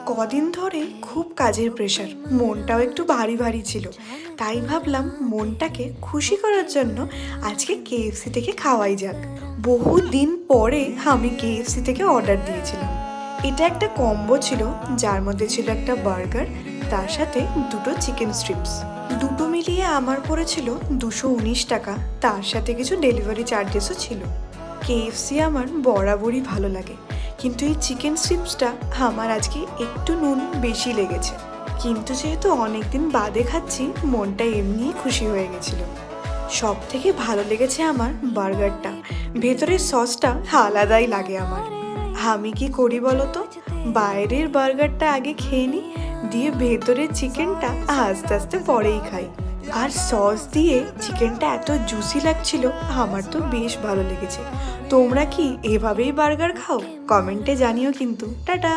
কদিন ধরে খুব কাজের প্রেশার, মনটাও একটু ভারী ভারী ছিল। তাই ভাবলাম মনটাকে খুশি করার জন্য আজকে কেএফসি থেকে খাওয়াই যাক। বহু দিন পরে আমি কেএফসি থেকে অর্ডার দিয়েছিলাম। এটা একটা কম্বো ছিল, যার মধ্যে ছিল একটা বার্গার, তার সাথে দুটো চিকেন স্ট্রিপস। দুটো মিলিয়ে আমার পড়েছিল 219 টাকা, তার সাথে কিছু ডেলিভারি চার্জেসও ছিল। কেএফসি আমার বরাবরই ভালো লাগে, কিন্তু এই চিকেন স্ট্রিপসটা আমার আজকে একটু নুন বেশি লেগেছে। কিন্তু যেহেতু অনেকদিন বাদে খাচ্ছি, মনটা এমনিই খুশি হয়ে গেছিল। সব থেকে ভালো লেগেছে আমার বার্গারটা, ভেতরের সসটা আলাদাই লাগে আমার। আমি কি করি বলো তো, বাইরের বার্গারটা আগে খেয়ে নিই, দিয়ে ভেতরের চিকেনটা আস্তে আস্তে পরেই খাই। আর সস দিয়ে চিকেনটা এত জুসি লাগছিল, আমার তো বেশ ভালো লেগেছে। তোমরা কি এভাবেই বার্গার খাও? কমেন্টে জানিও কিন্তু। টাটা।